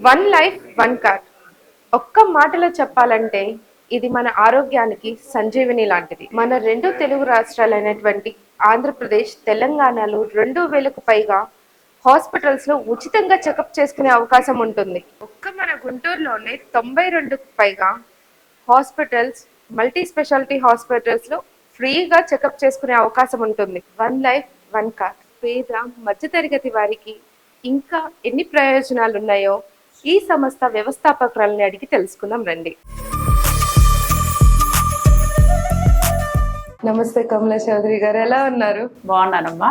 One life one card. ఒక్క మాటలో చెప్పాలంటే ఇది మన ఆరోగ్యానికి సంజీవిని లాంటిది. మన రెండు తెలుగు రాష్ట్రాలైనటువంటి ఆంధ్రప్రదేశ్, తెలంగాణలో 2000కు పైగా హాస్పిటల్స్లో ఉచితంగా చెకప్ చేసుకునే అవకాశం ఉంటుంది. ఒక్క మన గుంటూరులోనే 92కు పైగా హాస్పిటల్స్, మల్టీ స్పెషాలిటీ హాస్పిటల్స్లో ఫ్రీగా చెకప్ చేసుకునే అవకాశం ఉంటుంది. One life one card. పేద మధ్యతరగతి వారికి ఇంకా ఎన్ని ప్రయోజనాలు ఉన్నాయో ఈ సంస్థ వ్యవస్థాపకురాలని అడిగి తెలుసుకుందాం రండి. నమస్తే కమలా చౌదరి గారు, ఎలా ఉన్నారు? బాగున్నానమ్మా.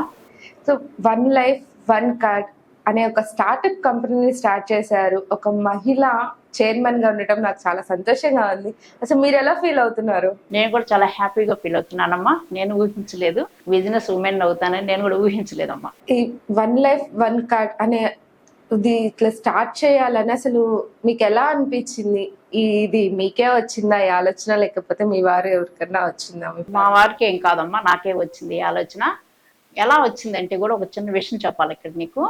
So one life one card అనే ఒక స్టార్టప్ కంపెనీని స్టార్ట్ చేశారు. ఒక మహిళ చైర్మన్ గా ఉండటం నాకు చాలా సంతోషంగా ఉంది. అసలు మీరు ఎలా ఫీల్ అవుతున్నారు? నేను కూడా చాలా హ్యాపీగా ఫీల్ అవుతున్నానమ్మా. నేను ఊహించలేదు బిజినెస్ ఉమెన్ అవుతానని, నేను కూడా ఊహించలేదమ్మా. ఈ వన్ లైఫ్ వన్ కార్డ్ అనే ఇది ఇట్లా స్టార్ట్ చేయాలని అసలు మీకు ఎలా అనిపించింది? ఇది మీకే వచ్చిందా ఈ ఆలోచన, లేకపోతే మీ వారు ఎవరికన్నా వచ్చిందా? మా వారికి ఏం కాదమ్మా, నాకే వచ్చింది ఈ ఆలోచన. ఎలా వచ్చిందంటే కూడా ఒక చిన్న విషయం చెప్పాలి ఇక్కడ నీకు.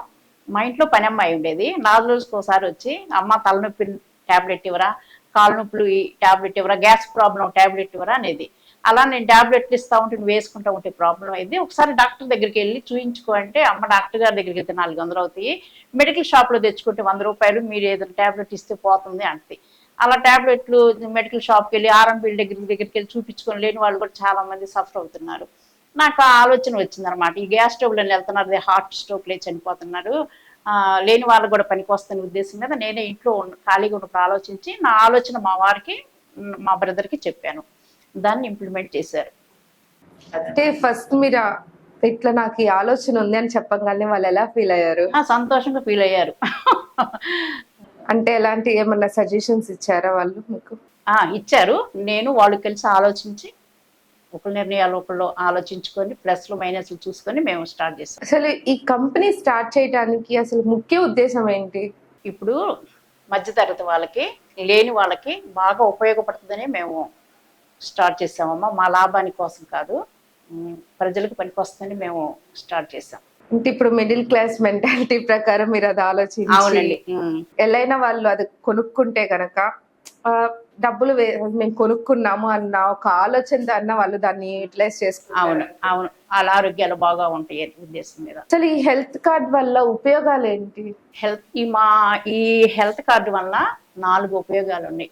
మా ఇంట్లో పని అమ్మాయి ఉండేది. 4 రోజులకు ఒకసారి వచ్చి, అమ్మ తలనొప్పి ట్యాబ్లెట్ ఇవ్వరా, కాళ్ళ నొప్పులు ట్యాబ్లెట్ ఇవ్వరా, గ్యాస్ ప్రాబ్లం ట్యాబ్లెట్ ఇవ్వరా అనేది. అలా నేను ట్యాబ్లెట్లు ఇస్తా ఉంటే వేసుకుంటా ఉంటే ప్రాబ్లం అయింది. ఒకసారి డాక్టర్ దగ్గరికి వెళ్ళి చూయించుకో అంటే, అమ్మ డాక్టర్ గారి దగ్గరికి వెళ్తే 400 అవుతాయి, మెడికల్ షాప్లో తెచ్చుకుంటే 100 రూపాయలు, మీరు ఏదైనా ట్యాబ్లెట్ ఇస్తే పోతుంది అంటే. అలా ట్యాబ్లెట్లు మెడికల్ షాప్కి వెళ్ళి ఆర్ఎంపీల దగ్గరికి వెళ్ళి చూపించుకొని లేని వాళ్ళు కూడా చాలా మంది సఫర్ అవుతున్నారు. నాకు ఆ ఆలోచన వచ్చిందనమాట. ఈ గ్యాస్ స్టవ్లను వెళ్తున్నారు, హార్ట్ స్ట్రోక్లే చనిపోతున్నారు, లేని వాళ్ళు కూడా పనికి వస్తున్న ఉద్దేశం మీద నేనే ఇంట్లో ఖాళీగా ఉన్నప్పుడు ఆలోచించి, నా ఆలోచన మా వారికి, మా బ్రదర్కి చెప్పాను. దాన్ని ఇంప్లిమెంట్ చేశారు. అంటే ఫస్ట్ మీరు ఇట్లా నాకు ఈ ఆలోచన ఉంది అని చెప్పగానే వాళ్ళు ఎలా ఫీల్ అయ్యారు? సంతోషంగా ఫీల్ అయ్యారు. అంటే ఎలాంటి ఏమన్నా సజెషన్స్ ఇచ్చారా వాళ్ళు మీకు? ఇచ్చారు. నేను వాళ్ళు కలిసి ఆలోచించి, ఒకళ్ళ నిర్ణయాలు ఒకళ్ళు ఆలోచించుకొని ప్లస్లు మైనస్లు చూసుకొని మేము స్టార్ట్ చేస్తాం. అసలు ఈ కంపెనీ స్టార్ట్ చేయడానికి అసలు ముఖ్య ఉద్దేశం ఏంటి? ఇప్పుడు మధ్యతరగతి వాళ్ళకి, లేని వాళ్ళకి బాగా ఉపయోగపడుతుందని మేము స్టార్ట్ చేసామమ్మా. మా లాభాని కోసం కాదు, ప్రజలకు పనికొస్తుందని మేము స్టార్ట్ చేసాం. అంటే ఇప్పుడు మిడిల్ క్లాస్ మెంటాలిటీ ప్రకారం మీరు అది ఆలోచించి, ఎలా వాళ్ళు అది కొనుక్కుంటే కనుక డబ్బులు మేము కొనుక్కున్నాము అన్న ఒక ఆలోచన అన్న వాళ్ళు దాన్ని యూటిలైజ్ చేసుకుంటారు. అవును అవును, వాళ్ళ ఆరోగ్యాలు బాగా ఉంటాయి ఉద్దేశం మీద. అసలు ఈ హెల్త్ కార్డ్ వల్ల ఉపయోగాలు ఏంటి? ఈ హెల్త్ కార్డు వల్ల 4 ఉపయోగాలు ఉన్నాయి.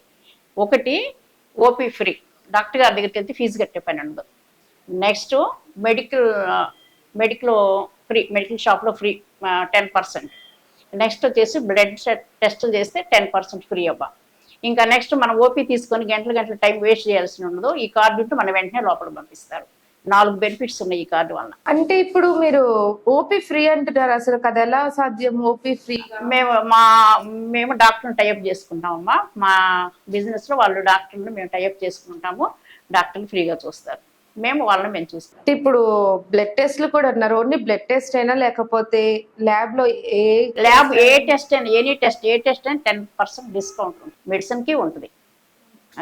ఒకటి, ఓపీ ఫ్రీ, డాక్టర్ గారి దగ్గరికి వెళ్తే ఫీజు కట్టే పని ఉండదు. నెక్స్ట్, మెడికల్ ఫ్రీ, మెడికల్ షాప్లో ఫ్రీ 10%. నెక్స్ట్ వచ్చేసి బ్లడ్ టెస్టులు చేస్తే 10% ఫ్రీ అవ్వ. ఇంకా నెక్స్ట్ మనం ఓపీ తీసుకొని గంటల టైం వేస్ట్ చేయాల్సి ఉండదు. ఈ కార్డు ఉంటే మనం వెంటనే లోపల పంపిస్తారు. 4 బెనిఫిట్స్ ఉన్నాయి ఈ కార్డు వల్ల. అంటే ఇప్పుడు మీరు ఓపీ ఫ్రీ అంటున్నారు, అసలు అది ఎలా సాధ్యం? ఓపీ ఫ్రీ మేము డాక్టర్ని టైఅప్ చేసుకుంటామమ్మా. మా బిజినెస్ లో వాళ్ళు డాక్టర్ని మేము టైఅప్ చేసుకుంటాము. డాక్టర్ని ఫ్రీగా చూస్తారు, మేము చూస్తాం. ఇప్పుడు బ్లడ్ టెస్ట్లు కూడా అన్నారు. ఓన్లీ బ్లడ్ టెస్ట్ అయినా, లేకపోతే ల్యాబ్ లో ఏ టెస్ట్ అయినా, ఎనీ టెస్ట్, ఏ టెస్ట్ అయినా 10% డిస్కౌంట్ ఉంటుంది. మెడిసిన్ కి ఉంటుంది,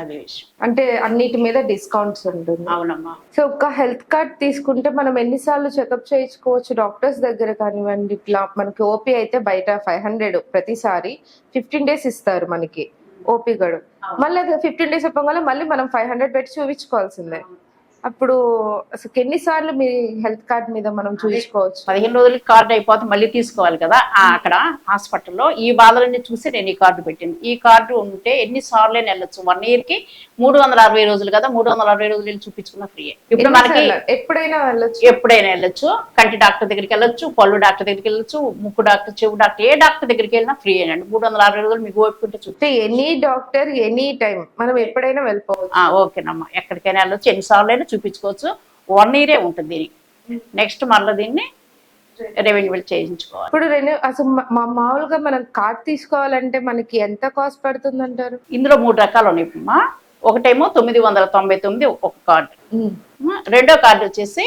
అదే విషయం. అంటే అన్నిటి మీద డిస్కౌంట్స్ ఉంటుంది. అవునమ్మా. సో ఒక హెల్త్ కార్డ్ తీసుకుంటే మనం ఎన్నిసార్లు చెకప్ చేయించుకోవచ్చు డాక్టర్స్ దగ్గర కానివ్వండి? ఇట్లా మనకి ఓపీ అయితే బయట 500 ప్రతిసారి 15 days ఇస్తారు మనకి ఓపీ గడు. మళ్ళీ 15 days చెప్పగానే మళ్ళీ మనం 500 పెట్టి చూపించుకోవాల్సిందే. అప్పుడు అసలు ఎన్నిసార్లు మీ హెల్త్ కార్డ్ మీద మనం చూపించుకోవచ్చు? 15 రోజులకి కార్డు అయిపోతే మళ్ళీ తీసుకోవాలి కదా. అక్కడ హాస్పిటల్లో ఈ బాధలన్నీ చూసి నేను ఈ కార్డు పెట్టింది. ఈ కార్డు ఉంటే ఎన్నిసార్లు వెళ్ళొచ్చు. 1 year కి 360 రోజులు కదా, 360 రోజులు వెళ్ళి చూపించుకున్న ఫ్రీ. ఇప్పుడు మనకి ఎప్పుడైనా వెళ్ళొచ్చు. కంటి డాక్టర్ దగ్గరికి వెళ్ళొచ్చు, పళ్ళు డాక్టర్ దగ్గరికి వెళ్ళొచ్చు, ముక్కు డాక్టర్, చెవు డాక్టర్, ఏ డాక్టర్ దగ్గరికి వెళ్ళినా ఫ్రీ అండి. 360 రోజులు మీకు ఓపుకుంటే చూస్తే ఎనీ డాక్టర్ ఎనీ టైం మనం ఎప్పుడైనా వెళ్ళిపోవచ్చు. ఓకేనమ్మా, ఎక్కడికైనా వెళ్ళొచ్చు, ఎన్నిసార్లు అయినా చూపించుకోవచ్చు. 1 year ఉంటుంది దీనికి. నెక్స్ట్ మళ్ళీ దీన్ని రెవెన్యూ చేయించుకోవాలి. ఇప్పుడు అసలు మామూలుగా మనం కార్డ్ తీసుకోవాలంటే మనకి ఎంత కాస్ట్ పడుతుంది అంటారు? ఇందులో 3 రకాలు ఉన్నాయమ్మా. ఒకటేమో 999 ఒక కార్డు. రెండో కార్డు వచ్చేసి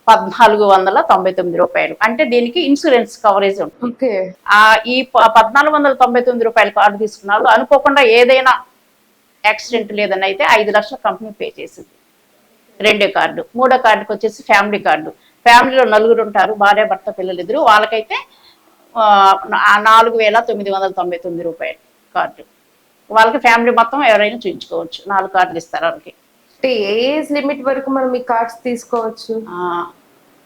1499 రూపాయలు. అంటే దీనికి ఇన్సూరెన్స్ కవరేజ్ ఉంటుంది. ఈ 1499 రూపాయల కార్డు తీసుకున్నారు అనుకోకుండా ఏదైనా యాక్సిడెంట్ లేదని అయితే 5 లక్షల కంపెనీ పే చేసింది. రెండో కార్డు. మూడో కార్డుకి వచ్చేసి ఫ్యామిలీ కార్డు. ఫ్యామిలీలో 4 ఉంటారు, భార్య భర్త పిల్లలు 2, వాళ్ళకైతే రూపాయలు కార్డు. వాళ్ళకి ఫ్యామిలీ మొత్తం ఎవరైనా చూపించుకోవచ్చు. 4 కార్డులు ఇస్తారు వాళ్ళకి. అంటే ఏజ్ లిమిట్ వరకు మనం ఈ కార్డ్స్ తీసుకోవచ్చు?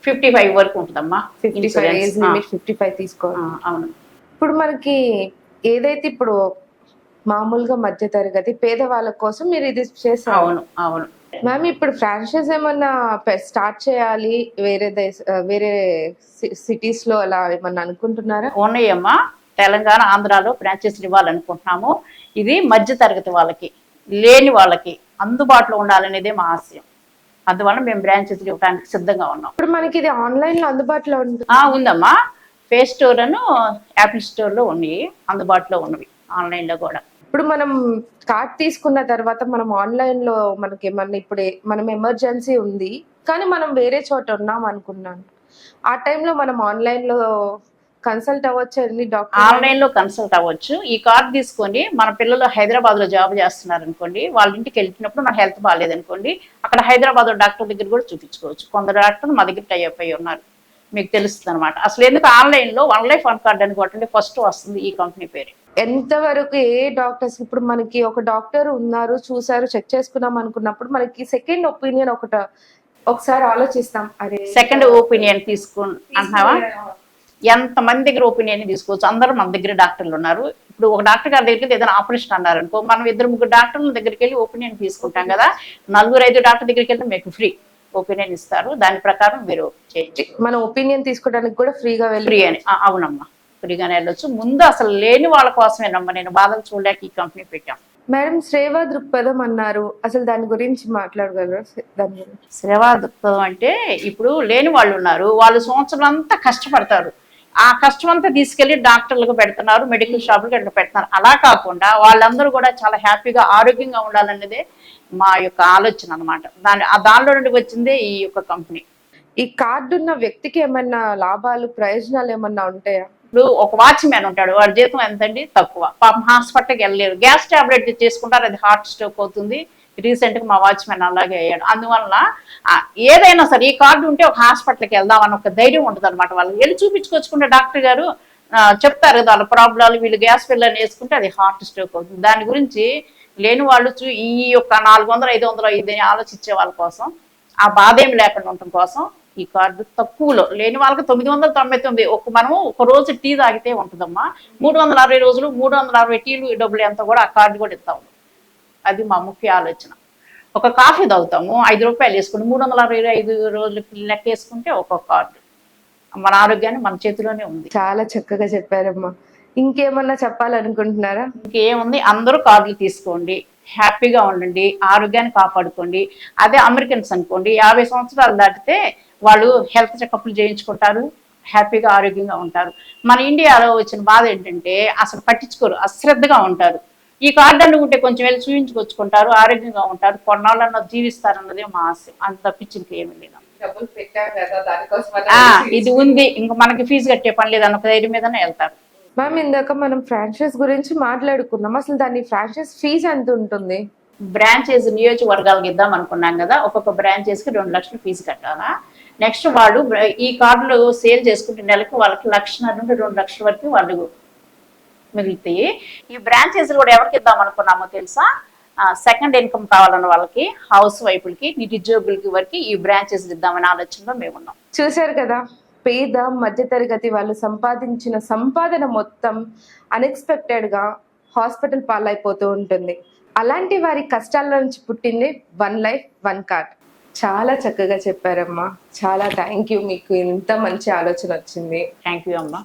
55 వరకు ఉంటుందమ్మా. 55 ఏజ్ లిమిట్, 55 తీసుకోవచ్చు. అవును. ఇప్పుడు మనకి ఏదైతే ఇప్పుడు మామూలుగా మధ్య తరగతి పేదవాళ్ళ కోసం మీరు ఇది చేస్తారు. అవును అవును. మ్యామ్, ఇప్పుడు ఫ్రాంచైజ్ ఏమన్నా స్టార్ట్ చేయాలి వేరే సిటీస్ లో అలా ఏమన్నా అనుకుంటున్నారా? ఉన్నాయమ్మా, తెలంగాణ ఆంధ్రాలో ఫ్రాంచైజీలు ఇవ్వాలనుకుంటున్నాము. ఇది మధ్య తరగతి వాళ్ళకి, లేని వాళ్ళకి అందుబాటులో ఉండాలనేదే మా ఆశయం. అందువల్ల మేము బ్రాంచెస్లు ఇవ్వడానికి సిద్ధంగా ఉన్నాం. ఇప్పుడు మనకి ఇది ఆన్లైన్ లో అందుబాటులో ఉంటుంది? ఉందమ్మా. ప్లే స్టోర్ అను యాపిల్ స్టోర్ లో ఉన్నాయి, అందుబాటులో ఉన్నవి ఆన్లైన్ లో కూడా. ఇప్పుడు మనం కార్డ్ తీసుకున్న తర్వాత మనం ఆన్లైన్ లో మనకి ఏమన్నా ఇప్పుడు మనం ఎమర్జెన్సీ ఉంది కానీ మనం వేరే చోట ఉన్నాం అనుకున్నాను, ఆ టైంలో మనం ఆన్లైన్ లో కన్సల్ట్ అవ్వచ్చు? డాక్టర్ ఆన్లైన్ లో కన్సల్ట్ అవ్వచ్చు. ఈ కార్డు తీసుకొని మన పిల్లలు హైదరాబాద్ లో జాబ్ చేస్తున్నారు అనుకోండి, వాళ్ళ ఇంటికి వెళ్ళినప్పుడు మన హెల్త్ బాగాలేదు అనుకోండి, అక్కడ హైదరాబాద్ డాక్టర్ దగ్గర కూడా చూపించుకోవచ్చు. కొందరు డాక్టర్లు మా దగ్గర టైఅప్ అయ్యి ఉన్నారు, మీకు తెలుస్తుంది అనమాట. అసలు ఎందుకు ఆన్లైన్ లో 1 లైఫ్ 1 కార్డ్ అని కొట్టండి, ఫస్ట్ వస్తుంది ఈ కంపెనీ పేరు. ఎంతవరకు ఏ డాక్టర్స్, ఇప్పుడు మనకి ఒక డాక్టర్ ఉన్నారు, చూసారు, చెక్ చేసుకున్నాం అనుకున్నప్పుడు మనకి సెకండ్ ఒపీనియన్ ఒకసారి ఆలోచిస్తాం, అరే సెకండ్ ఒపీనియన్ అంటున్నావా? ఎంతమంది దగ్గర ఒపీనియన్ తీసుకోవచ్చు, అందరూ మన దగ్గర డాక్టర్లు ఉన్నారు. ఇప్పుడు ఒక డాక్టర్ గారి దగ్గరికి ఏదైనా ఆపరేషన్ అన్నారు అనుకో, మనం 2-3 డాక్టర్ల దగ్గరికి వెళ్ళి ఒపీనియన్ తీసుకుంటాం కదా. 4-5 డాక్టర్ దగ్గరికి వెళ్తే మీకు ఫ్రీ ఒపీనియన్ ఇస్తారు. దాని ప్రకారం మీరు చేయండి. మన ఒపీనియన్ తీసుకోవడానికి కూడా ఫ్రీగా ఫ్రీ అని? అవునమ్మా, ఫ్రీగానే వెళ్ళొచ్చు. ముందు అసలు లేని వాళ్ళ కోసమేనమ్మా నేను బాధలు చూడలేక ఈ కంపెనీ పెట్టాం. మేడం, సేవా దృక్పథం అన్నారు, అసలు దాని గురించి మాట్లాడగలరా? సేవా దృక్పథం అంటే ఇప్పుడు లేని వాళ్ళు ఉన్నారు, వాళ్ళు సంవత్సరం అంతా కష్టపడతారు, ఆ కష్టం అంతా తీసుకెళ్లి డాక్టర్లకు పెడుతున్నారు, మెడికల్ షాపులకు ఎట్లా పెడుతున్నారు. అలా కాకుండా వాళ్ళందరూ కూడా చాలా హ్యాపీగా ఆరోగ్యంగా ఉండాలన్నదే మా యొక్క ఆలోచన అనమాట. దానిలో నుండి వచ్చిందే ఈ యొక్క కంపెనీ. ఈ కార్డు ఉన్న వ్యక్తికి ఏమన్నా లాభాలు, ప్రయోజనాలు ఏమన్నా ఉంటాయా? ఇప్పుడు ఒక వాచ్మ్యాన్ ఉంటాడు, వాడి జీతం ఎంతండి? తక్కువ. పాపం హాస్పిటల్కి వెళ్ళలేరు, గ్యాస్ టాబ్లెట్ చేసుకుంటారు, అది హార్ట్ స్ట్రోక్ అవుతుంది. రీసెంట్ గా మా వాచ్మెన్ అలాగే అయ్యాడు. అందువల్ల ఏదైనా సరే ఈ కార్డు ఉంటే ఒక హాస్పిటల్కి వెళ్దామని ఒక ధైర్యం ఉంటుంది అనమాట. వాళ్ళు వెళ్ళి చూపించుకొచ్చుకుంటే డాక్టర్ గారు చెప్తారు కదా వాళ్ళ ప్రాబ్లాలు, వీళ్ళు గ్యాస్ పిల్లలు వేసుకుంటే అది హార్ట్ స్ట్రోక్ అవుతుంది. దాని గురించి లేని వాళ్ళు ఈ యొక్క 400-500 ఇదని ఆలోచించే వాళ్ళ కోసం, ఆ బాధ ఏమి లేకుండా ఉండటం కోసం ఈ కార్డు తక్కువలో లేని వాళ్ళకి 999. మనం ఒక రోజు టీ తాగితే ఉంటుందమ్మా, 360 రోజులు 360 టీలు డబ్బులు ఎంత కూడా ఆ కార్డు కూడా ఇస్తాము. అది మా ముఖ్య ఆలోచన. ఒక కాఫీ తాగుతాము, 5 రూపాయలు వేసుకుని 365 రోజులకి లెక్క వేసుకుంటే ఒక్కొక్క కార్డు. మన ఆరోగ్యాన్ని మన చేతిలోనే ఉంది. చాలా చక్కగా చెప్పారమ్మా. ఇంకేమన్నా చెప్పాలనుకుంటున్నారా? ఇంకేముంది, అందరూ కార్డులు తీసుకోండి, హ్యాపీగా ఉండండి, ఆరోగ్యాన్ని కాపాడుకోండి. అదే అమెరికన్స్ అనుకోండి, 50 సంవత్సరాలు దాటితే వాళ్ళు హెల్త్ చెకప్లు చేయించుకుంటారు, హ్యాపీగా ఆరోగ్యంగా ఉంటారు. మన ఇండియాలో వచ్చిన బాధ ఏంటంటే అసలు పట్టించుకోరు, అశ్రద్ధగా ఉంటారు. ఈ కార్డు అనుకుంటే కొంచెం వెళ్ళి చూపించుకొచ్చుకుంటారు, ఆరోగ్యంగా ఉంటారు, కొన్నాళ్ళన్నా జీవిస్తారన్నదే మా ఆశ. అంత తప్పించి ఇంకేమీ లేదు. ఇది ఉంది, ఇంకా మనకి ఫీజు కట్టే పని లేదు అన్న ధైర్యం మీదనే వెళ్తారు. మ్యామ్, ఇందాక మనం ఫ్రాంచైజ్ గురించి మాట్లాడుకున్నాం, అసలు దాని ఫ్రాంచైజ్ ఫీజు ఎంత ఉంటుంది? బ్రాంచెస్ నియోజకవర్గాలకు ఇద్దాం అనుకున్నాం కదా, ఒక్కొక్క బ్రాంచెస్కి 2 లక్షలు ఫీజు కట్టాలా. నెక్స్ట్ వాళ్ళు ఈ కార్డులు సేల్ చేసుకుంటే నెలకు వాళ్ళకి 1.5 నుండి 2 లక్షల వరకు వాళ్ళు మిగులుతాయి. ఈ బ్రాంచెస్ కూడా ఎవరికి ఇద్దాం అనుకున్నామో తెలుసా? సెకండ్ ఇన్కమ్ కావాలన్న వాళ్ళకి, హౌస్ వైఫ్లకి, నిరుద్యోగులకి వరకు ఈ బ్రాంచెస్ ఇద్దామనే ఆలోచనలో మేమున్నాం. చూశారు కదా, పేద మధ్యతరగతి వాళ్ళు సంపాదించిన సంపాదన మొత్తం అన్ఎక్స్పెక్టెడ్ గా హాస్పిటల్ పాలైపోతూ ఉంటుంది. అలాంటి వారి కష్టాల నుంచి పుట్టింది 1 లైఫ్ 1 కార్డ్. చాలా చక్కగా చెప్పారమ్మా, చాలా థ్యాంక్ యూ. మీకు ఇంత మంచి ఆలోచన వచ్చింది. థ్యాంక్ యూ అమ్మా.